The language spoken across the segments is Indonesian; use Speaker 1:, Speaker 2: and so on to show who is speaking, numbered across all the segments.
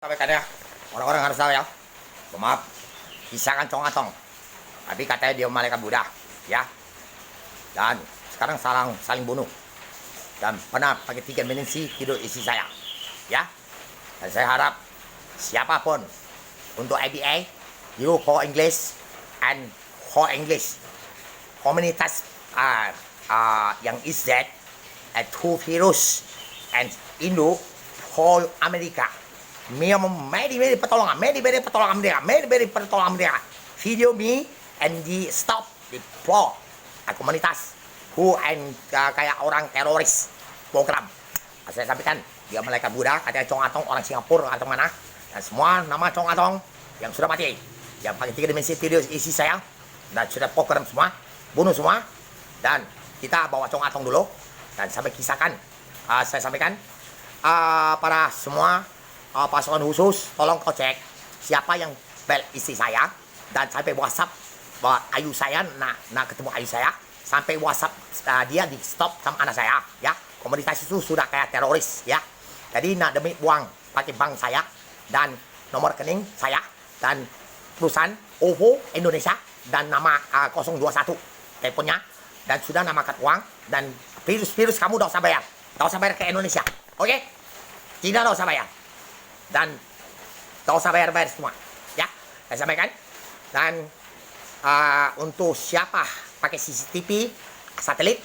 Speaker 1: Sampaikan ya, orang-orang harus tahu ya. Maaf, kisahkan Chong Atong. Tapi katanya dia malaikat Buddha, ya. Dan sekarang saling bunuh. Dan pernah pakai 3 dimensi tidur isi saya, ya. Dan saya harap siapapun untuk ABA, you for English and for English, komunitas yang is that and two virus and Indo for Amerika. Medi pertolongan mereka. Video me and di stop di floor komunitas who and kayak orang teroris program. Saya sampaikan dia malaikat Buddha, katanya Chong Atong orang Singapura atau mana, dan semua nama Chong Atong yang sudah mati, yang pakai 3 dimensi video isi saya dan sudah program semua, bunuh semua. Dan kita bawa Chong Atong dulu dan sampai kisahkan. Saya sampaikan para semua pasukan khusus, tolong kau cek siapa yang bel isi saya dan sampai WhatsApp bahwa ayu saya nak ketemu ayu saya, sampai WhatsApp dia di stop sama anak saya, ya. Komunitas itu sudah kayak teroris, ya. Jadi nak demi uang pakai bank saya dan nomor rekening saya dan perusahaan OVO Indonesia dan nama 021 teleponnya, dan sudah namakan uang, dan virus kamu tidak usah bayar, ke Indonesia, oke? Tidak usah bayar. Dan tak usah bayar semua, ya. Saya sampaikan. Dan untuk siapa pakai CCTV satelit,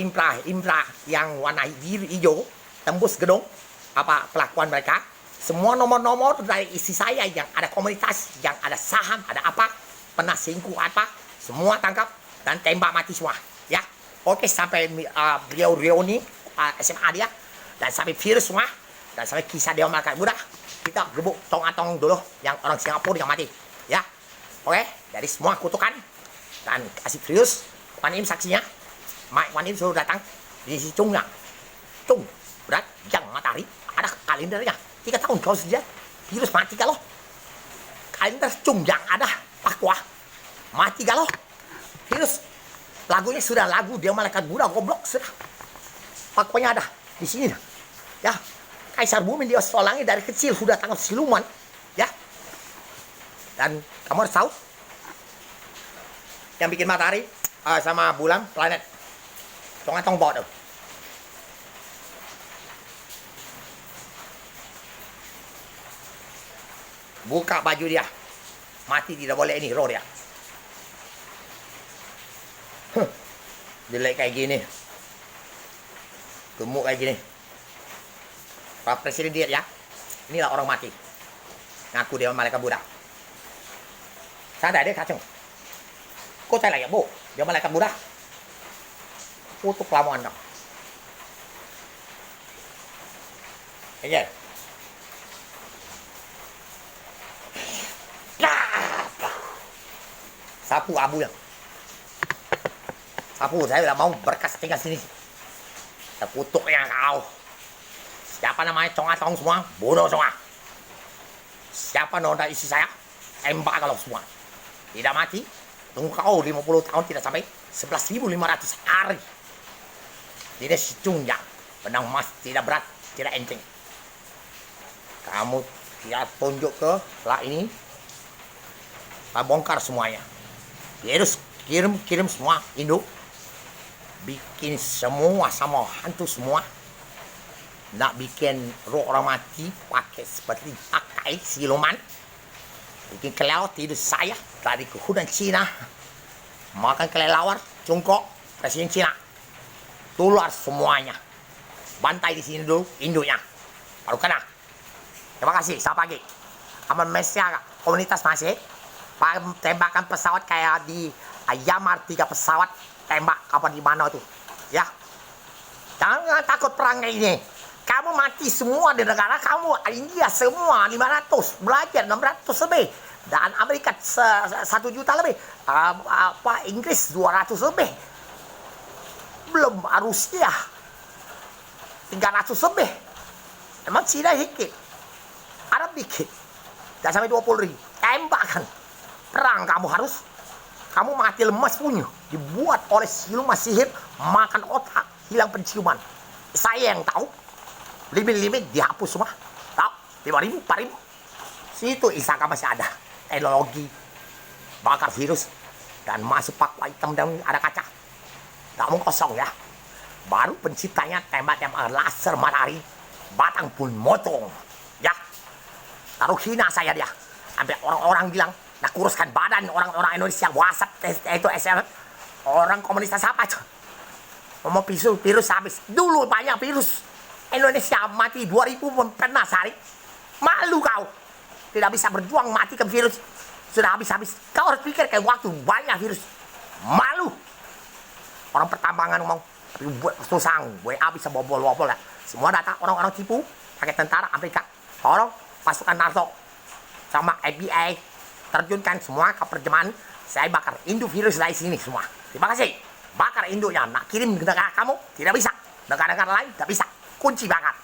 Speaker 1: infra yang warna biru hijau tembus gedung, apa pelakuan mereka, semua nomor-nomor dari isi saya yang ada komunitas, yang ada saham, ada apa, pernah selingkuh apa, semua tangkap dan tembak mati semua, ya. Oke, sampai beliau ini SMA dia, dan sampai virus semua, dan sampai kisah dia malaikat Buddha, kita gebuk Chong Atong dulu yang orang Singapura yang mati, ya. Oke, dari semua kutukan dan kasih serius. Wan Im saksinya, Wan Im suruh datang di sisi Chungnya, Chung berat yang matahari ada kalendernya 3 tahun kau saja virus mati kalau kalender Chung yang ada Pakwa mati kalau virus. Lagunya sudah lagu dia malaikat Buddha goblok sudah, Pakwanya ada di sini, ya. Kaisar Bumi dia solangnya dari kecil sudah tangkap siluman, ya. Dan kamu harus tahu yang bikin matahari sama bulan planet Chong Atong bawa tuh. Buka baju dia, mati tidak boleh ini roh dia. Jelek kayak gini, gemuk kayak gini. Pak Presiden dia, ya. Inilah orang mati. Ngaku dia malaikat Buddha. Sadar dia kacau. Kok saya lagi, Bu? Dia malaikat Buddha. Kutuk lamuan dong. Iya. Sapu abu yang. Sapu, saya udah mau berkas tinggal sini. Kutuknya kau. Siapa namanya Chong Atong semua, bodoh semua. Siapa nonda isi saya, tembak kalau semua. Tidak mati, tunggu kau 50 tahun tidak sampai 11.500 hari. Tidak si Chungjang, benang emas tidak berat, tidak enteng. Kamu tidak tunjuk ke lah ini, saya bongkar semuanya. Virus kirim semua Indo, bikin semua sama hantu semua. Nak bikin roh orang mati pakai seperti pakai siluman, bikin kelelawar tidur saya dari ke hutan Cina, makan kelelawar cungkok presiden Cina, tular semuanya, bantai di sini dulu induknya baru kena. Terima kasih. Selamat pagi. Aman Malaysia komunitas masih tembakan pesawat kayak di Yamar 3 pesawat tembak kapan di mana tuh, ya. Jangan takut perang kayak ini. Kamu mati semua di negara kamu. India semua 500, belajar 600 lebih, dan Amerika 1 juta lebih, Inggris 200 lebih, belum Rusia 300 lebih. Emang Cina dikit, Arab dikit, dan sampai 20.000 tembakan. Perang kamu mati lemas punya, dibuat oleh siluman sihir, makan otak, hilang penciuman. Saya yang tahu. Limit dihapus semua. Tahu? 5.000, 4.000. Situ Isaka masih ada teknologi bakar virus dan masuk paku hitam dan ada kaca. Gak mau kosong ya. Baru penciptanya tembak-tembak laser matahari, batang pun motong. Ya, taruh hina saya dia. Sampai orang-orang bilang, nak kuruskan badan orang-orang Indonesia, WhatsApp, itu SM, orang komunitas apa itu? Mau virus habis. Dulu banyak virus. Indonesia mati 2.000 pun pernah sehari. Malu kau. Tidak bisa berjuang mati ke virus. Sudah habis-habis. Kau harus pikir kayak waktu banyak virus. Malu. Orang pertambangan ngomong, tapi buat susang, WA bisa bobol-bobol ya. Semua data orang-orang tipu, pakai tentara Amerika. Tolong pasukan NATO sama FBI terjunkan semua ke perjemahan. Saya bakar induk virus dari sini semua. Terima kasih. Bakar induknya, nak kirim ke negara kamu tidak bisa. Negara-negara lain tidak bisa. Kunci bakar.